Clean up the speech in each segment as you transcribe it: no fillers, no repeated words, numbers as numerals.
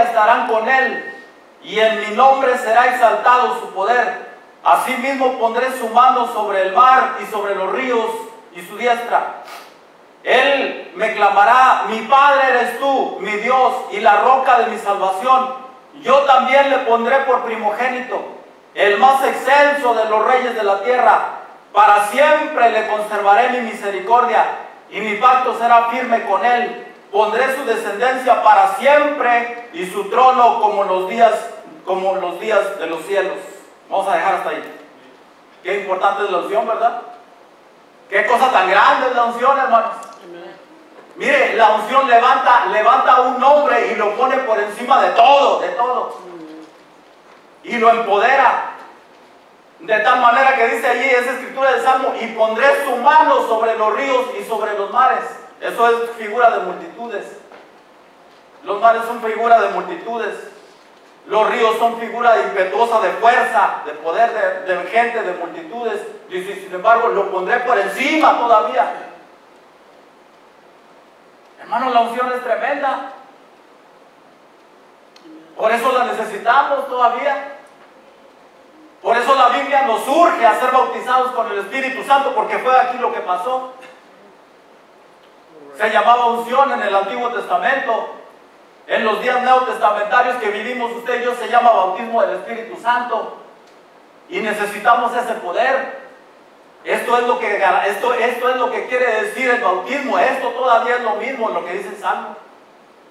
Estarán con él, y en mi nombre será exaltado su poder. Asimismo pondré su mano sobre el mar y sobre los ríos, y su diestra. Él me clamará: mi Padre eres tú, mi Dios, y la roca de mi salvación. Yo también le pondré por primogénito, el más excelso de los reyes de la tierra. Para siempre le conservaré mi misericordia, y mi pacto será firme con él. Pondré su descendencia para siempre, y su trono como los días de los cielos. Vamos a dejar hasta ahí. Qué importante es la unción, ¿verdad? Qué cosa tan grande es la unción, hermanos. Mire, la unción levanta a un hombre y lo pone por encima de todo, y lo empodera. De tal manera que dice allí esa escritura del Salmo: y pondré su mano sobre los ríos y sobre los mares. Eso es figura de multitudes. Los mares son figura de multitudes. Los ríos son figura impetuosa de fuerza, de poder, de gente, de multitudes. Y sin embargo, lo pondré por encima todavía. Hermanos, la unción es tremenda. Por eso la necesitamos todavía. Por eso la Biblia nos urge a ser bautizados con el Espíritu Santo, porque fue aquí lo que pasó. Se llamaba unción en el Antiguo Testamento. En los días neotestamentarios que vivimos usted y yo se llama bautismo del Espíritu Santo. Y necesitamos ese poder. Esto es lo que quiere decir el bautismo. Esto todavía es lo mismo, lo que dice el Salmo.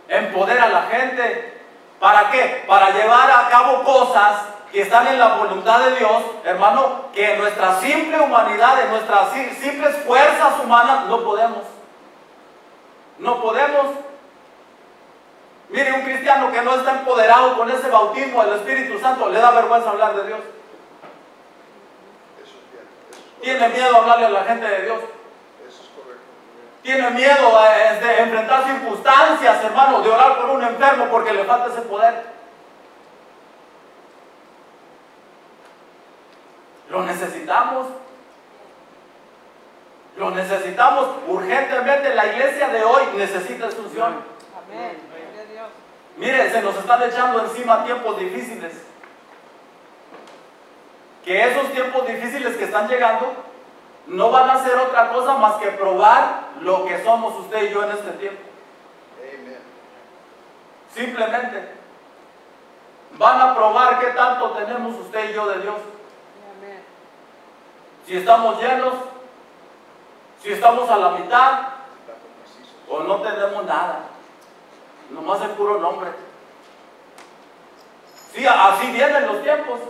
Empodera a la gente. ¿Para qué? Para llevar a cabo cosas que están en la voluntad de Dios, hermano, que en nuestra simple humanidad, en nuestras simples fuerzas humanas, no podemos. No podemos. Mire, un cristiano que no está empoderado con ese bautismo del Espíritu Santo, le da vergüenza hablar de Dios. Tiene miedo a hablarle a la gente de Dios. Tiene miedo de enfrentar circunstancias, hermano, de orar por un enfermo porque le falta ese poder. Lo necesitamos. Lo necesitamos urgentemente. La iglesia de hoy necesita esa unción. Amén. Mire, se nos están echando encima tiempos difíciles. Que esos tiempos difíciles que están llegando no van a hacer otra cosa más que probar lo que somos usted y yo en este tiempo. Simplemente van a probar qué tanto tenemos usted y yo de Dios. Si estamos llenos, si estamos a la mitad, o no tenemos nada, nomás el puro nombre. Sí, así vienen los tiempos.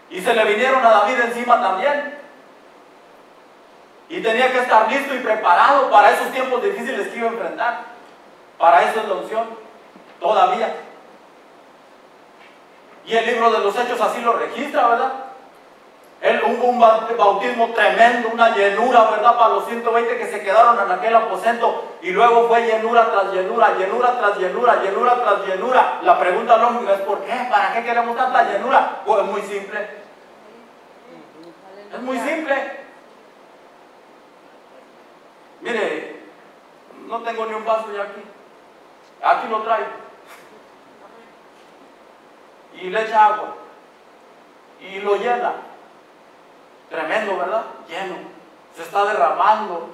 Y se le vinieron a David encima también. Y tenía que estar listo y preparado para esos tiempos difíciles que iba a enfrentar. Para eso es la unción, todavía. Y el libro de los Hechos así lo registra, ¿verdad? Hubo un bautismo tremendo, una llenura, ¿verdad? Para los 120 que se quedaron en aquel aposento. Y luego fue llenura tras llenura, llenura tras llenura, llenura tras llenura. La pregunta lógica es: ¿por qué? ¿Para qué queremos tanta llenura? Pues es muy simple. Es muy simple. Mire, no tengo ni un vaso ya aquí. Aquí lo traigo. Y le echa agua. Y lo llena. Tremendo, ¿verdad? Lleno. Se está derramando.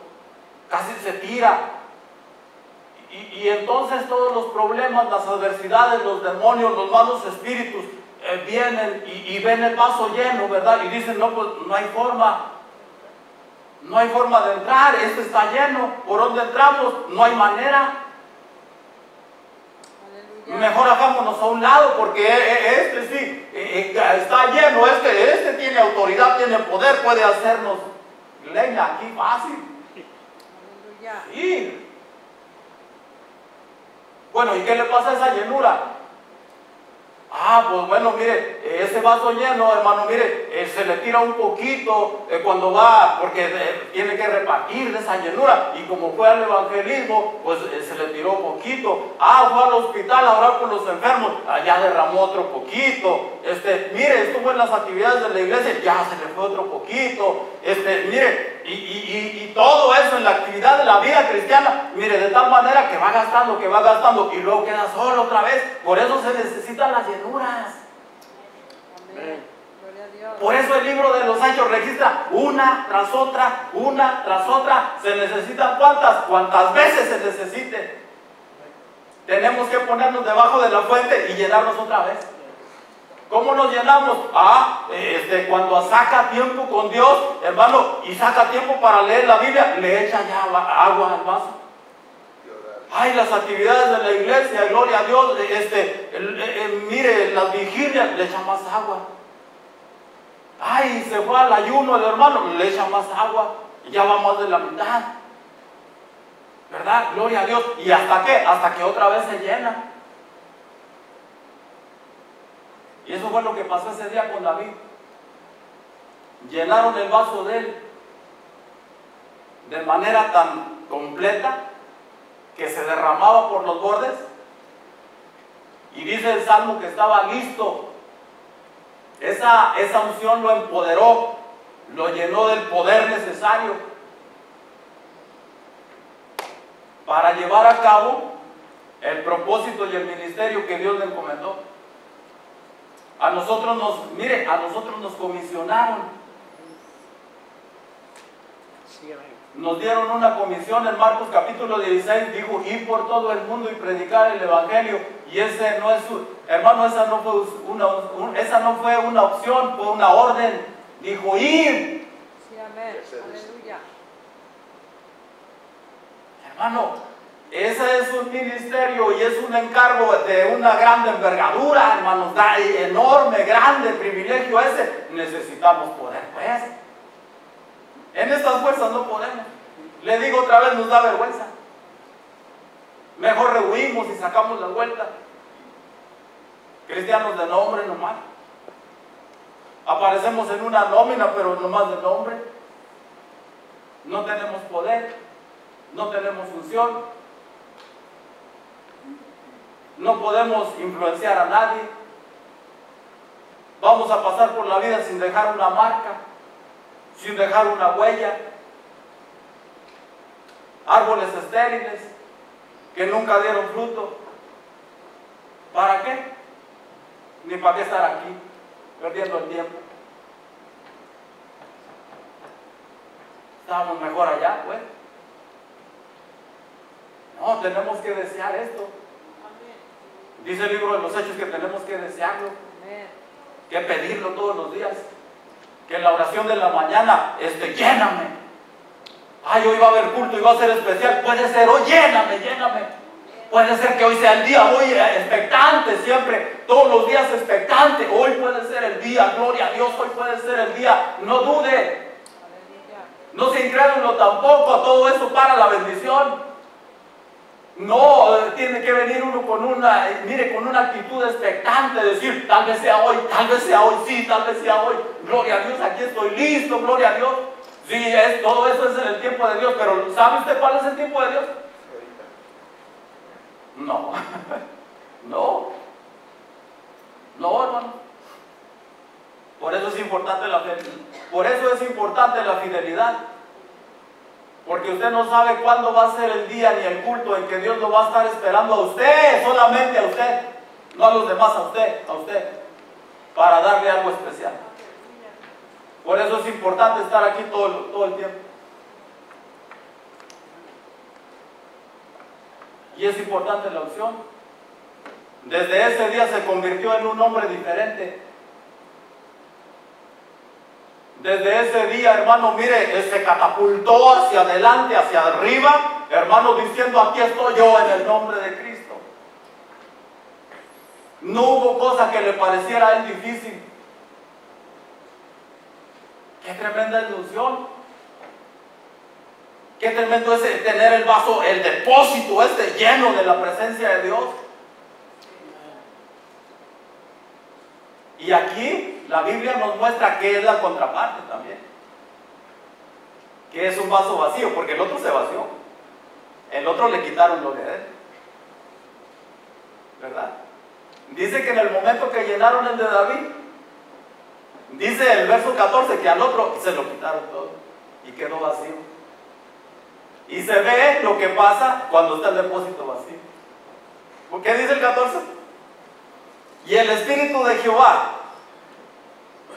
Casi se tira. Y entonces todos los problemas, las adversidades, los demonios, los malos espíritus vienen y ven el vaso lleno, ¿verdad? Y dicen: no, pues no hay forma. No hay forma de entrar. Este está lleno. ¿Por dónde entramos? No hay manera. Mejor hagámonos a un lado, porque este sí está lleno, este tiene autoridad, tiene poder, puede hacernos leña aquí fácil. Sí. Bueno, ¿y qué le pasa a esa llenura? Ah, pues bueno, mire, ese vaso lleno, hermano, mire, se le tira un poquito cuando va, porque tiene que repartir de esa llenura. Y como fue al evangelismo, pues se le tiró poquito. Ah, fue al hospital a orar por los enfermos, ya derramó otro poquito. Mire, estuvo en las actividades de la iglesia, ya se le fue otro poquito. Mire, y todo eso en la actividad de la vida cristiana, mire, de tal manera que va gastando, y luego queda solo otra vez. Por eso se necesitan las llenuras. Amén. Gloria a Dios. Por eso el libro de los Hechos registra una tras otra, una tras otra. Se necesitan cuantas veces se necesite. Tenemos que ponernos debajo de la fuente y llenarnos otra vez. ¿Cómo nos llenamos? Cuando saca tiempo con Dios, hermano, y saca tiempo para leer la Biblia, le echa ya agua al vaso. Ay, las actividades de la iglesia, gloria a Dios, mire, las vigilias, le echa más agua. Ay, se fue al ayuno el hermano, le echa más agua, y ya va más de la mitad. ¿Verdad? Gloria a Dios. ¿Y hasta qué? Hasta que otra vez se llena. Y eso fue lo que pasó ese día con David. Llenaron el vaso de él de manera tan completa que se derramaba por los bordes. Y dice el Salmo que estaba listo. Esa unción lo empoderó, lo llenó del poder necesario para llevar a cabo el propósito y el ministerio que Dios le encomendó. A nosotros nos comisionaron. Nos dieron una comisión en Marcos capítulo 16, dijo, ir por todo el mundo y predicar el evangelio. Y ese no es, hermano, esa no fue una opción, fue una orden. Dijo, ir. Sí, amén. Aleluya. Hermano, ese es un ministerio y es un encargo de una gran envergadura, hermanos, enorme, grande privilegio ese. Necesitamos poder, pues. En estas fuerzas no podemos. Le digo otra vez, nos da vergüenza. Mejor rehuimos y sacamos la vuelta. Cristianos de nombre nomás. Aparecemos en una nómina, pero nomás de nombre. No tenemos poder. No tenemos función. No podemos influenciar a nadie. Vamos a pasar por la vida sin dejar una marca, sin dejar una huella. Árboles estériles que nunca dieron fruto. ¿Para qué? Ni para qué estar aquí perdiendo el tiempo. Estábamos mejor allá, pues. No, tenemos que desear esto. Dice el libro de los Hechos que tenemos que desearlo, que pedirlo todos los días. Que en la oración de la mañana, lléname. Ay, hoy va a haber culto y va a ser especial. Puede ser, hoy lléname, lléname. Puede ser que hoy sea el día, hoy expectante siempre, todos los días expectante. Hoy puede ser el día, gloria a Dios, hoy puede ser el día. No dude. No sea incrédulo tampoco, todo eso para la bendición. No, tiene que venir uno con una actitud expectante, decir, tal vez sea hoy, sí, tal vez sea hoy. Gloria a Dios, aquí estoy listo, gloria a Dios. Sí, todo eso es en el tiempo de Dios, pero ¿sabe usted cuál es el tiempo de Dios? No, no, hermano. Por eso es importante la fidelidad. Porque usted no sabe cuándo va a ser el día ni el culto en que Dios lo va a estar esperando a usted, solamente a usted, no a los demás, a usted, para darle algo especial. Por eso es importante estar aquí todo el tiempo. Y es importante la opción. Desde ese día se convirtió en un hombre diferente. Desde ese día, hermano, mire, se catapultó hacia adelante, hacia arriba, hermano, diciendo, aquí estoy yo en el nombre de Cristo. No hubo cosa que le pareciera a él difícil. Qué tremenda ilusión. Qué tremendo es tener el vaso, el depósito lleno de la presencia de Dios. Y aquí la Biblia nos muestra que es la contraparte también. Que es un vaso vacío, porque el otro se vació. El otro le quitaron lo de él. ¿Verdad? Dice que en el momento que llenaron el de David, dice el verso 14 que al otro se lo quitaron todo y quedó vacío. Y se ve lo que pasa cuando está el depósito vacío. ¿Por qué dice el 14? Y el espíritu de Jehová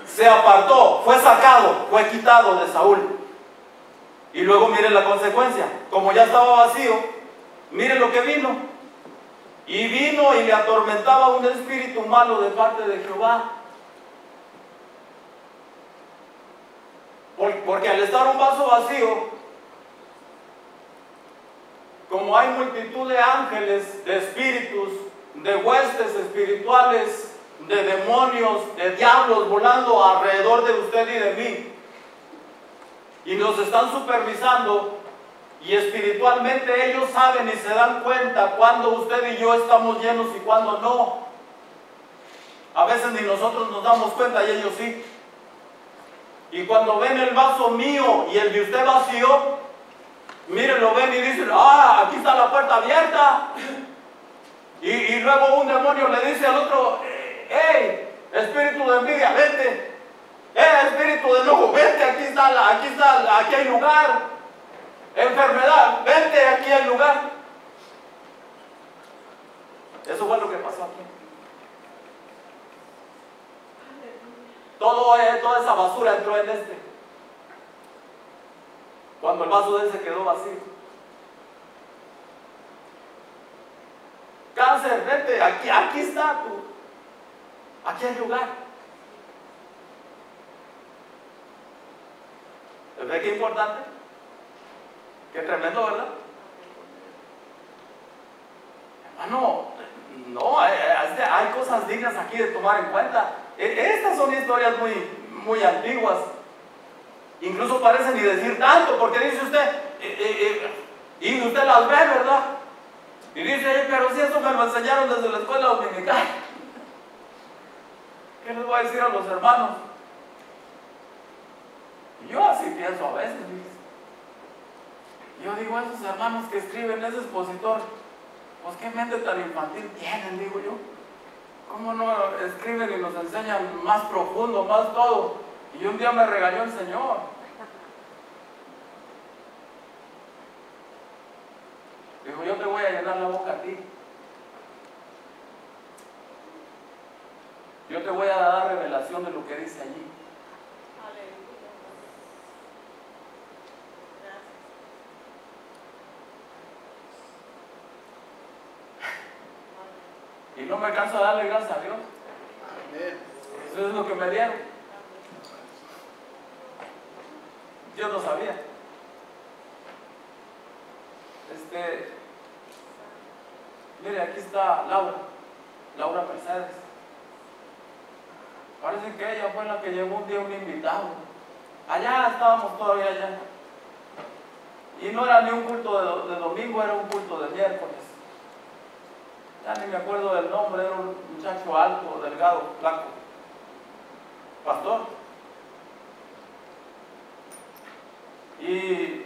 se apartó, fue sacado, fue quitado de Saúl. Y luego mire la consecuencia. Como ya estaba vacío, mire lo que vino. Y vino y le atormentaba un espíritu malo de parte de Jehová. Porque al estar un vaso vacío, como hay multitud de ángeles, de espíritus, de huestes espirituales, de demonios, de diablos volando alrededor de usted y de mí, y nos están supervisando, y espiritualmente ellos saben y se dan cuenta cuando usted y yo estamos llenos y cuando no. A veces ni nosotros nos damos cuenta y ellos sí. Y cuando ven el vaso mío y el de usted vacío, miren, lo ven y dicen, aquí está la puerta abierta. Y luego un demonio le dice al otro, hey, espíritu de envidia, vete. Espíritu de enojo, vete, aquí hay lugar. Enfermedad, vente, aquí hay lugar. Eso fue lo que pasó aquí. Toda esa basura entró en este. Cuando el vaso de él se quedó vacío. Cáncer, vete, aquí está tú. Aquí hay lugar. ¿Ve qué importante? Qué tremendo, ¿verdad? Hermano, no, hay cosas dignas aquí de tomar en cuenta. Estas son historias muy antiguas. Incluso parecen ni decir tanto, porque dice usted, y usted las ve, ¿verdad? Y dice, pero si eso me lo enseñaron desde la escuela dominical. ¿Qué les voy a decir a los hermanos? Yo así pienso a veces, dice. Yo digo, esos hermanos que escriben ese expositor, pues qué mente tan infantil tienen, digo yo. ¿Cómo no escriben y nos enseñan más profundo, más todo? Y un día me regañó el Señor. Dijo, yo te voy a llenar la boca a ti. Yo te voy a dar revelación de lo que dice allí. Y no me canso de darle gracias a Dios. Eso es lo que me dieron. Yo no sabía. Mire, aquí está Laura Mercedes. Parece que ella fue la que llevó un día un invitado. Allá estábamos todavía allá. Y no era ni un culto de domingo, era un culto de miércoles. Ya ni me acuerdo del nombre, era un muchacho alto, delgado, flaco. Pastor. Y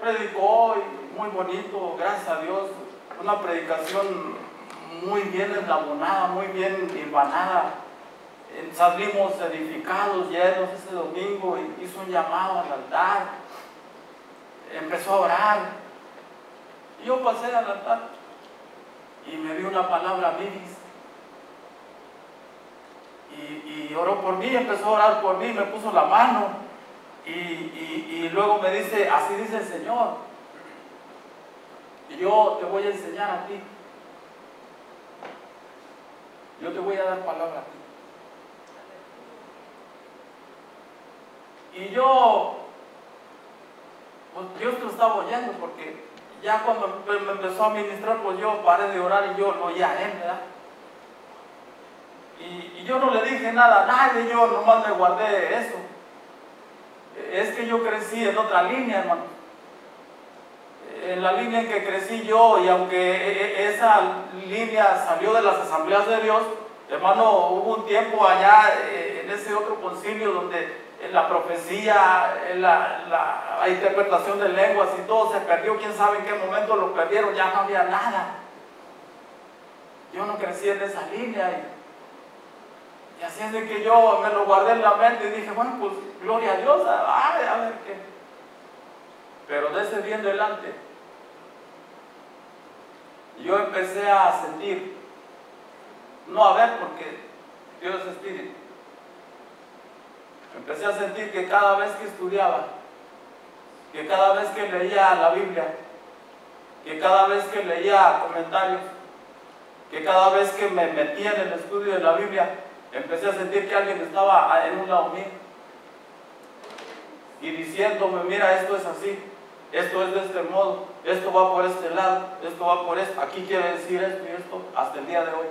predicó, y muy bonito, gracias a Dios. Una predicación muy bien enlabonada, muy bien hilvanada. Salimos edificados, llenos ese domingo, y hizo un llamado al altar. Empezó a orar. Y yo pasé al altar. Y me dio una palabra vivis. Y oró por mí, empezó a orar por mí, me puso la mano. Y luego me dice, así dice el Señor. Y yo te voy a enseñar a ti. Yo te voy a dar palabra a ti. Y yo, pues Dios lo estaba oyendo, porque ya cuando me empezó a ministrar, pues yo paré de orar y yo lo oía a él, ¿verdad? Y yo no le dije nada a nadie, yo nomás me guardé eso. Es que yo crecí en otra línea, hermano. En la línea en que crecí yo, y aunque esa línea salió de las asambleas de Dios, Hermano, hubo un tiempo allá en ese otro concilio donde en la profecía, en la interpretación de lenguas y todo se perdió. Quién sabe en qué momento lo perdieron, ya no había nada. Yo no crecí en esa línea y así es de que yo me lo guardé en la mente y dije, bueno, pues gloria a Dios, a ver qué. Pero de ese día en adelante, yo empecé a sentir, no a ver porque Dios es espíritu, empecé a sentir que cada vez que estudiaba, que cada vez que leía la Biblia, que cada vez que leía comentarios, que cada vez que me metía en el estudio de la Biblia, empecé a sentir que alguien estaba en un lado mío y diciéndome, mira, esto es así, esto es de este modo, esto va por este lado, esto va por esto, aquí quiere decir esto y esto, hasta el día de hoy.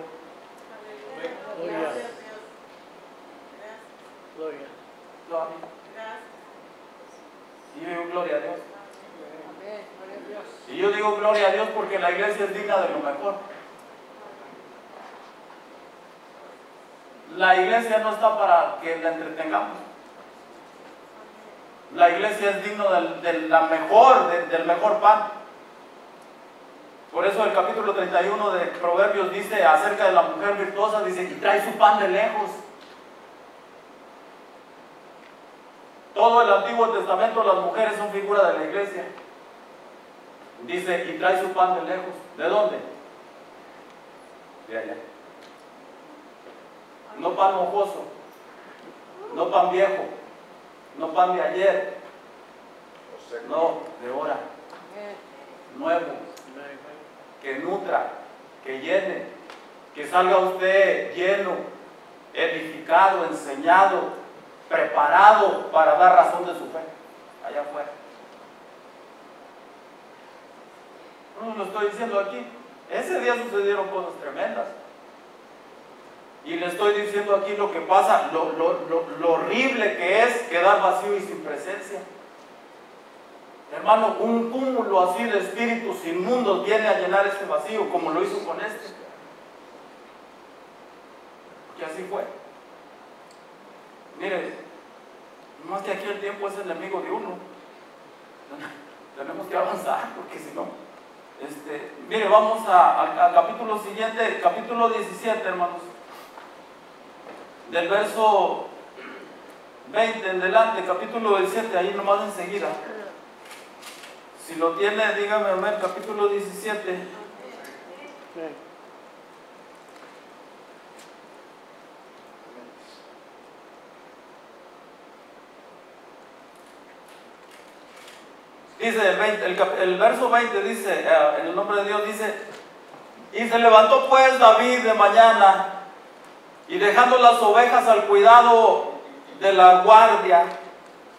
Gloria. Gloria. Gloria. Y yo digo gloria a Dios. Amén. Gloria a Dios. Y yo digo gloria a Dios porque la iglesia es digna de lo mejor. La iglesia no está para que la entretengamos. La iglesia es digna del mejor pan. Por eso el capítulo 31 de Proverbios dice acerca de la mujer virtuosa, dice, y trae su pan de lejos. Todo el Antiguo Testamento, las mujeres son figura de la iglesia. Dice, y trae su pan de lejos. ¿De dónde? De allá. No pan mojoso, no pan viejo, no pan de ayer, no, de ahora, nuevo, que nutra, que llene, que salga usted lleno, edificado, enseñado, preparado para dar razón de su fe, allá afuera. No lo estoy diciendo aquí, ese día sucedieron cosas tremendas. Y le estoy diciendo aquí lo que pasa, lo horrible que es quedar vacío y sin presencia. Hermano, un cúmulo así de espíritus inmundos viene a llenar ese vacío, como lo hizo con este. Porque así fue. Mire, más que aquí el tiempo es enemigo de uno. Tenemos que avanzar, porque si no... mire, vamos al capítulo siguiente, capítulo 17, hermanos. Del verso 20 en delante, capítulo 17, ahí nomás enseguida. Si lo tiene, dígame, amén, capítulo 17. Dice el verso 20, dice, en el nombre de Dios, dice, y se levantó pues David de mañana, y dejando las ovejas al cuidado de la guardia,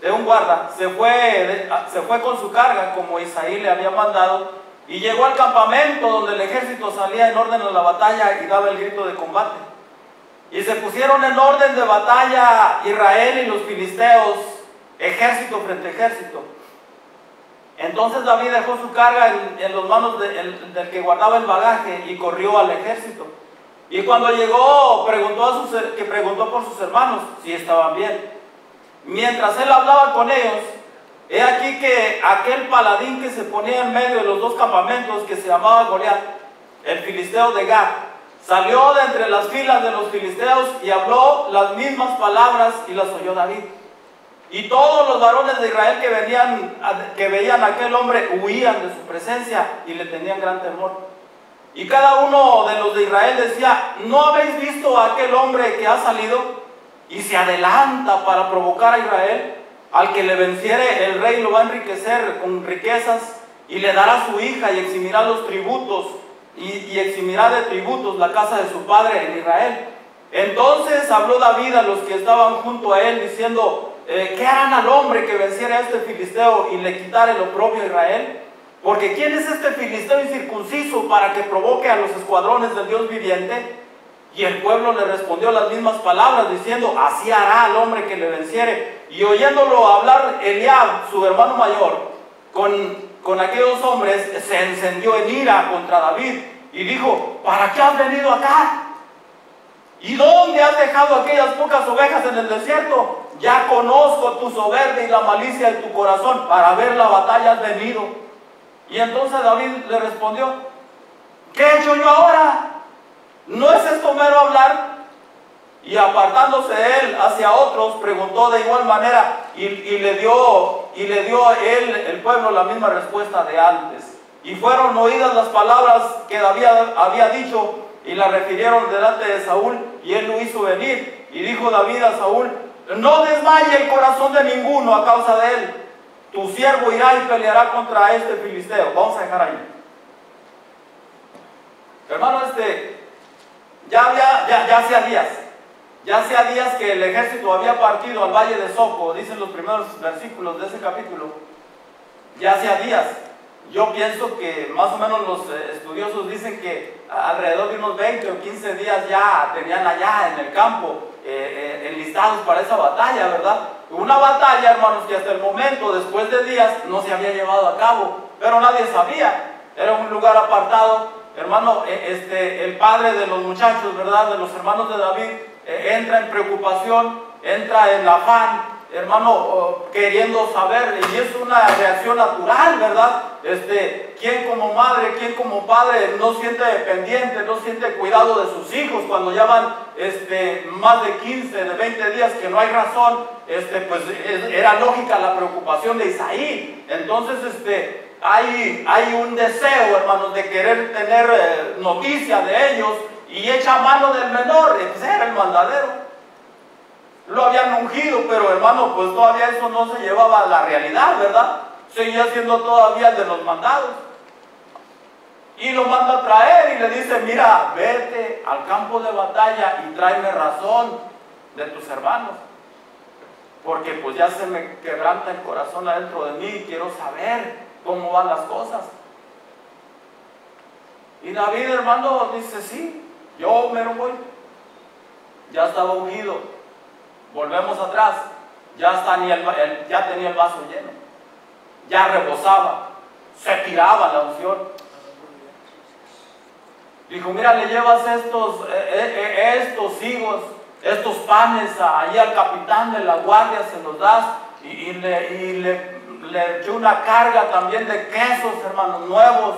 de un guarda, se fue con su carga como Isaí le había mandado, y llegó al campamento donde el ejército salía en orden a la batalla y daba el grito de combate. Y se pusieron en orden de batalla Israel y los filisteos, ejército frente a ejército. Entonces David dejó su carga en las manos del que guardaba el bagaje y corrió al ejército. Y cuando llegó, preguntó por sus hermanos si estaban bien. Mientras él hablaba con ellos, he aquí que aquel paladín que se ponía en medio de los dos campamentos, que se llamaba Goliat, el filisteo de Gat, salió de entre las filas de los filisteos y habló las mismas palabras y las oyó David. Y todos los varones de Israel que veían a aquel hombre huían de su presencia y le tenían gran temor. Y cada uno de los de Israel decía, ¿no habéis visto a aquel hombre que ha salido y se adelanta para provocar a Israel? Al que le venciere, el rey lo va a enriquecer con riquezas y le dará su hija y eximirá los tributos y eximirá de tributos la casa de su padre en Israel. Entonces habló David a los que estaban junto a él diciendo, ¿qué harán al hombre que venciere a este filisteo y le quitare el oprobio a Israel? Porque ¿quién es este filisteo incircunciso para que provoque a los escuadrones del Dios viviente? Y el pueblo le respondió las mismas palabras, diciendo, así hará al hombre que le venciere. Y oyéndolo hablar Eliab, su hermano mayor, con aquellos hombres, se encendió en ira contra David y dijo, ¿para qué has venido acá? ¿Y dónde has dejado aquellas pocas ovejas en el desierto? Ya conozco tu soberbia y la malicia de tu corazón. Para ver la batalla has venido. Y entonces David le respondió: ¿qué he hecho yo ahora? ¿No es esto mero hablar? Y apartándose él hacia otros, preguntó de igual manera, y le dio él, el pueblo, la misma respuesta de antes. Y fueron oídas las palabras que David había dicho, y las refirieron delante de Saúl, y él lo hizo venir. Y dijo David a Saúl: no desmaye el corazón de ninguno a causa de él. Tu siervo irá y peleará contra este filisteo. Vamos a dejar ahí. Hermano, ya hacía días que el ejército había partido al valle de Soco, dicen los primeros versículos de ese capítulo. Ya hacía días. Yo pienso que más o menos los estudiosos dicen que alrededor de unos 20 o 15 días ya tenían allá en el campo enlistados para esa batalla, ¿verdad? Una batalla, hermanos, que hasta el momento, después de días, no se había llevado a cabo, pero nadie sabía. Era un lugar apartado. Hermano, el padre de los muchachos, ¿verdad?, de los hermanos de David, entra en preocupación, entra en afán, hermano, queriendo saber, y es una reacción natural, ¿verdad? ¿Quién como madre, quién como padre no siente pendiente, no siente cuidado de sus hijos cuando ya van más de 15, de 20 días que no hay razón? Pues era lógica la preocupación de Isaí. Entonces, hay un deseo, hermanos, de querer tener noticia de ellos, y echa mano del menor. Pues era el mandadero, lo habían ungido, pero hermano, pues todavía eso no se llevaba a la realidad, ¿verdad? Seguía siendo todavía el de los mandados. Y lo manda a traer y le dice: mira, vete al campo de batalla y tráeme razón de tus hermanos, porque pues ya se me quebranta el corazón adentro de mí y quiero saber cómo van las cosas. Y David, hermano, dice: sí, yo me lo voy. Ya estaba ungido. Volvemos atrás. Ya tenía el vaso lleno. Ya rebosaba. Se tiraba la unción. Dijo: mira, le llevas estos higos, estos panes ahí al capitán de la guardia, se los das, y le echó una carga también de quesos, hermanos, nuevos,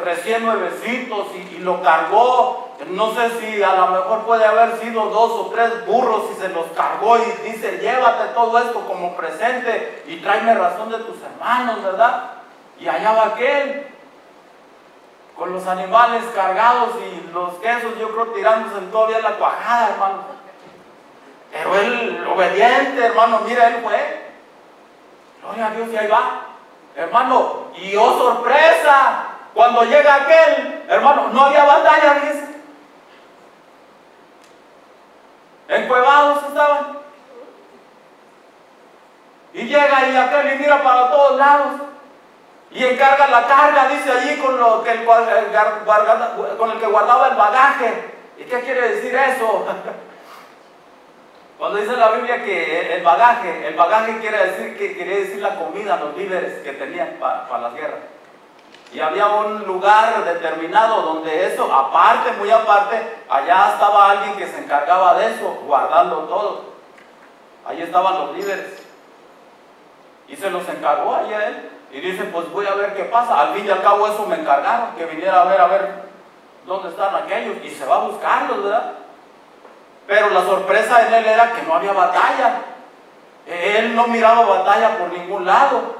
recién nuevecitos, y lo cargó. No sé si a lo mejor puede haber sido 2 o 3 burros, y se los cargó y dice: llévate todo esto como presente y tráeme razón de tus hermanos, ¿verdad? Y allá va aquel con los animales cargados y los quesos, yo creo, tirándose todavía la cuajada, hermano. Pero él, obediente, hermano, mira, él fue. Gloria a Dios, y ahí va, hermano. Y oh sorpresa, cuando llega aquel, hermano, no había batalla, dice. Encuevados estaban. Y llega y aquel y mira para todos lados. Y encarga la carga, dice allí, con el que guardaba el bagaje. ¿Y qué quiere decir eso? Cuando dice la Biblia que el bagaje quería decir la comida, los víveres que tenían para las guerras. Y había un lugar determinado donde eso, aparte, muy aparte, allá estaba alguien que se encargaba de eso, guardando todo. Ahí estaban los víveres. Y se los encargó ahí a él. Y dice: pues voy a ver qué pasa. Al fin y al cabo eso me encargaron, que viniera a ver dónde están aquellos. Y se va a buscarlos, ¿verdad? Pero la sorpresa en él era que no había batalla. Él no miraba batalla por ningún lado,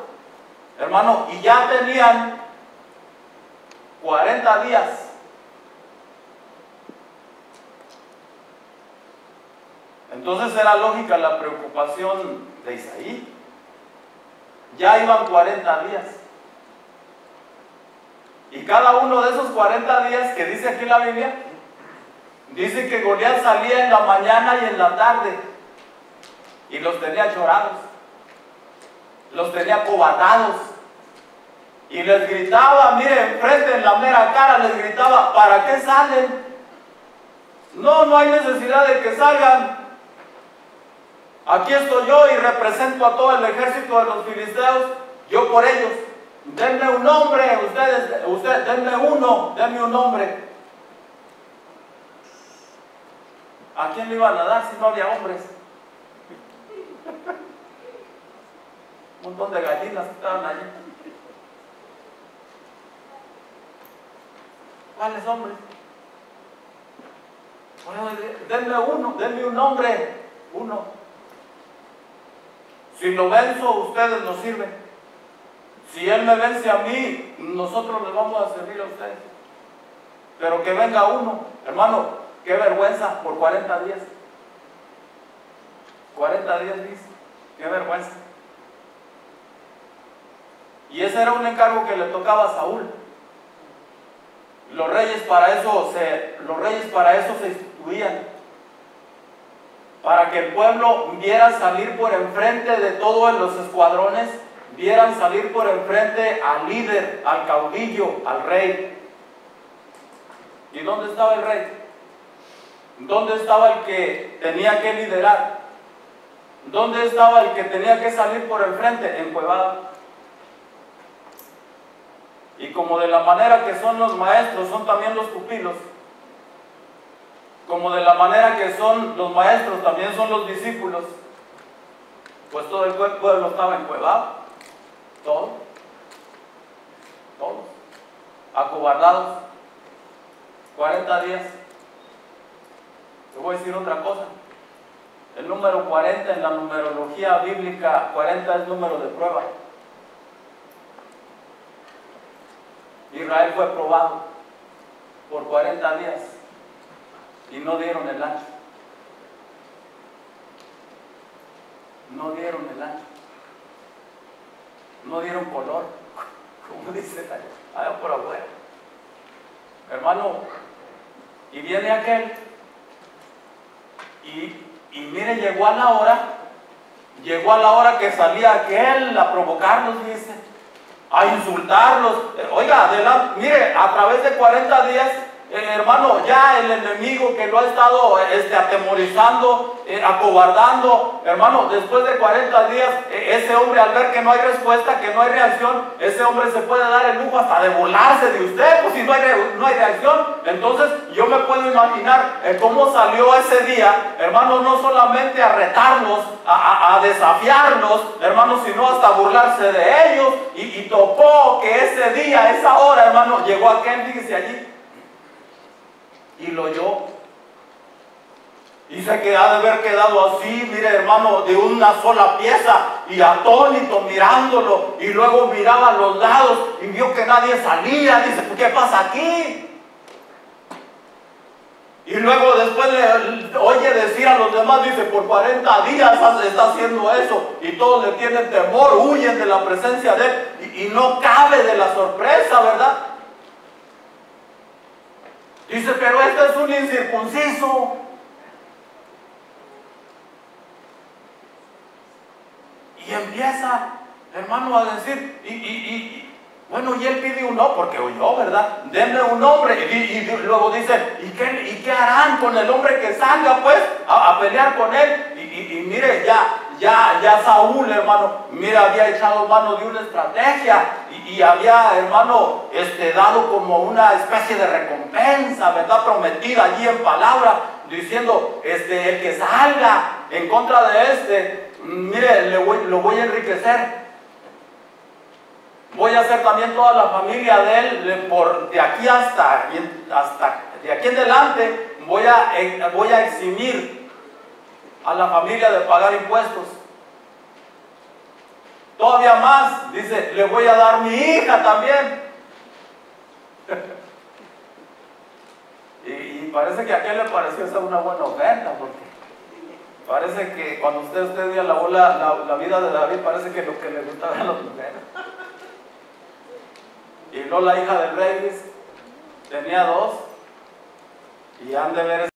hermano. Y ya tenían 40 días. Entonces era lógica la preocupación de Isaí. Ya iban 40 días. Y cada uno de esos 40 días que dice aquí la Biblia, dice que Goliat salía en la mañana y en la tarde y los tenía chorados, los tenía cobardados, y les gritaba, mire, enfrente, en la mera cara, les gritaba: ¿para qué salen? No hay necesidad de que salgan. Aquí estoy yo y represento a todo el ejército de los filisteos, yo por ellos. Denme un nombre, ustedes denme un nombre. ¿A quién le iban a dar si no había hombres? Un montón de gallinas que estaban allí. ¿Cuáles hombres? Bueno, denme uno, denme un nombre, uno. Si lo venzo, ustedes nos sirven. Si él me vence a mí, nosotros les vamos a servir a ustedes. Pero que venga uno, hermano, qué vergüenza por 40 días. 40 días dice, qué vergüenza. Y ese era un encargo que le tocaba a Saúl. Los reyes para eso se instituían, para que el pueblo viera salir por enfrente de todos los escuadrones, vieran salir por enfrente al líder, al caudillo, al rey. ¿Y dónde estaba el rey? ¿Dónde estaba el que tenía que liderar? ¿Dónde estaba el que tenía que salir por enfrente? Encuevado. Y como de la manera que son los maestros, son también los pupilos. Como de la manera que son los maestros, también son los discípulos. Pues todo el pueblo estaba encuevado. Todos. Acobardados. 40 días. Te voy a decir otra cosa. El número 40 en la numerología bíblica, 40 es número de prueba. Israel fue probado por 40 días y no dieron el ancho. No dieron el ancho. No dieron color, como dice allá por afuera. Hermano, y viene aquel y mire, llegó a la hora que salía aquel a provocarlos, dice, a insultarlos. Oiga, mire, a través de 40 días, hermano, ya el enemigo que lo ha estado atemorizando, acobardando, hermano, después de 40 días, ese hombre al ver que no hay respuesta, que no hay reacción, ese hombre se puede dar el lujo hasta de burlarse de usted, pues si no hay reacción. Entonces yo me puedo imaginar cómo salió ese día, hermano, no solamente a retarlos, a desafiarlos, hermano, sino hasta burlarse de ellos, y tocó que ese día, esa hora, hermano, llegó aquel, dice allí, y lo oyó. Dice que ha de haber quedado así, mire, hermano, de una sola pieza, y atónito mirándolo, y luego miraba a los lados y vio que nadie salía. Dice, ¿qué pasa aquí? Y luego después le oye decir a los demás, dice, por 40 días está haciendo eso, y todos le tienen temor, huyen de la presencia de él, y no cabe de la sorpresa, ¿verdad? Dice, pero este es un incircunciso. Y empieza, hermano, a decir, bueno, y él pide un no, porque oyó, ¿verdad? Denme un hombre. Y luego dice, ¿y qué harán con el hombre que salga, pues, a pelear con él? Y mire, ya Saúl, hermano, mire, había echado mano de una estrategia y había, hermano, dado como una especie de recompensa, ¿verdad? Prometida allí en palabra, diciendo, el que salga en contra de mire, lo voy a enriquecer. Voy a hacer también toda la familia de él, de aquí de aquí en adelante, voy a eximir a la familia de pagar impuestos. Todavía más, dice, le voy a dar mi hija también. y parece que a aquel le pareció ser una buena oferta, porque parece que cuando usted veía la vida de David, parece que lo que le gustaba eran las mujeres. Y no, la hija del rey tenía 2, y han de ver